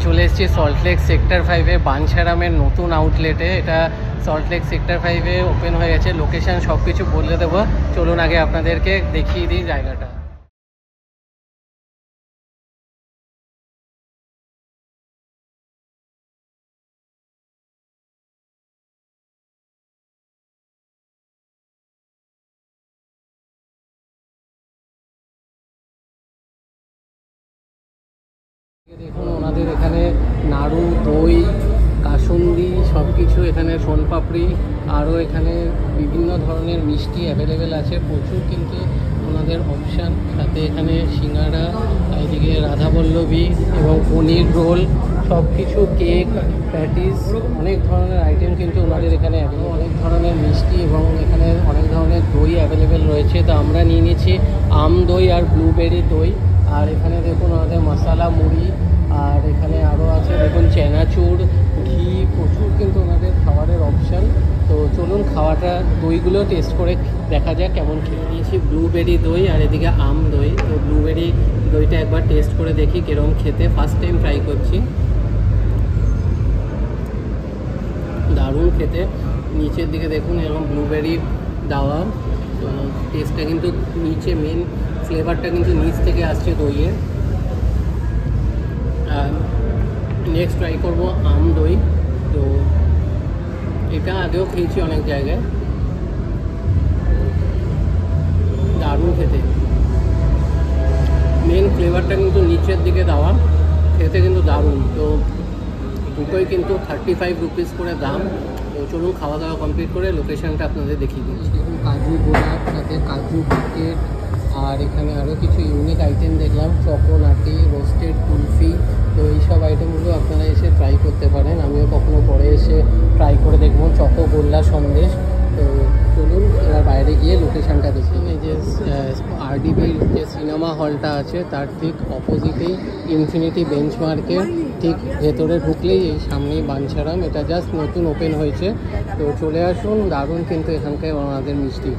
চলে এসেছি সল্টলেক সেক্টর 5-এ বাঞ্ছারামের নতুন আউটলেটে। এটা সল্টলেক সেক্টর 5-এ ওপেন হয়ে গেছে। লোকেশান সব কিছু বলে দেবো, চলুন আগে আপনাদেরকে দেখিয়ে দিই জায়গাটা। দেখুন ওনাদের এখানে নাড়ু, দই, কাসুন্দি সব কিছু, এখানে সোনপাপড়ি, আরও এখানে বিভিন্ন ধরনের মিষ্টি অ্যাভেলেবেল আছে, প্রচুর কিন্তু ওনাদের অপশান। সাথে এখানে সিঙ্গাড়া, এদিকে রাধাবল্লভী এবং পনির রোল, সব কিছু, কেক, প্যাটিস, অনেক ধরনের আইটেম কিন্তু ওনাদের এখানে অনেক ধরনের মিষ্টি এবং এখানে অনেক ধরনের দই অ্যাভেলেবেল রয়েছে। তো আমরা নিয়ে নিয়েছি আম দই আর ব্লুবেরি দই। আর এখানে দেখুন আমাদের মশালা মুড়ি, আর এখানে আরও আছে দেখুন চানাচুর, ঘি, প্রচুর কিন্তু ওনাদের খাবারের অপশান। তো চলুন খাওয়াটা, দইগুলো টেস্ট করে দেখা যাক কেমন খেয়ে। নিয়েছি ব্লুবেরি দই আর এদিকে আম দই। তো ব্লুবেরি দইটা একবার টেস্ট করে দেখি কীরকম খেতে, ফার্স্ট টাইম ট্রাই করছি। দারুণ খেতে। নিচের দিকে দেখুন এরকম ব্লুবেরি দেওয়া, তো টেস্টটা কিন্তু নিচে, মেন ফ্লেভারটা কিন্তু নিচ থেকে আসছে দইয়ের। নেক্সট ট্রাই করব আম দই। তো এটা আগেও খেয়েছি অনেক জায়গায়, দারুণ খেতে। মেন ফ্লেভারটা কিন্তু নিচের দিকে দেওয়া, খেতে কিন্তু দারুণ। তো দুটোই কিন্তু 35 রুপিস করে দাম। তো চলুন খাওয়া দাওয়া কমপ্লিট করে লোকেশানটা আপনাদের দেখিয়ে দিচ্ছি। দেখুন কাজু গোলাপ, সাথে কাজু বিস্কিট, আর এখানে আরও কিছু ইউনিক আইটেম দেখলাম, চকোনাটি, রোস্টেড কুলফি। তো এইসব আইটেমগুলো আপনারা এসে ট্রাই করতে পারেন। আমিও কখনো পরে এসে ট্রাই করে দেখব চকো গোল্লা সন্দেশ। তো চলুন এবার বাইরে গিয়ে লোকেশানটা দেখুন। এই যে আরডিবি যে সিনেমা হলটা আছে তার ঠিক অপোজিটেই ইনফিনিটি বেঞ্চমার্কের ঠিক ভেতরে ঢুকলেই এই সামনেই বাঞ্ছারাম। এটা জাস্ট নতুন ওপেন হয়েছে। তো চলে আসুন, দারুণ কিন্তু এখানকার ওনাদের মিষ্টি।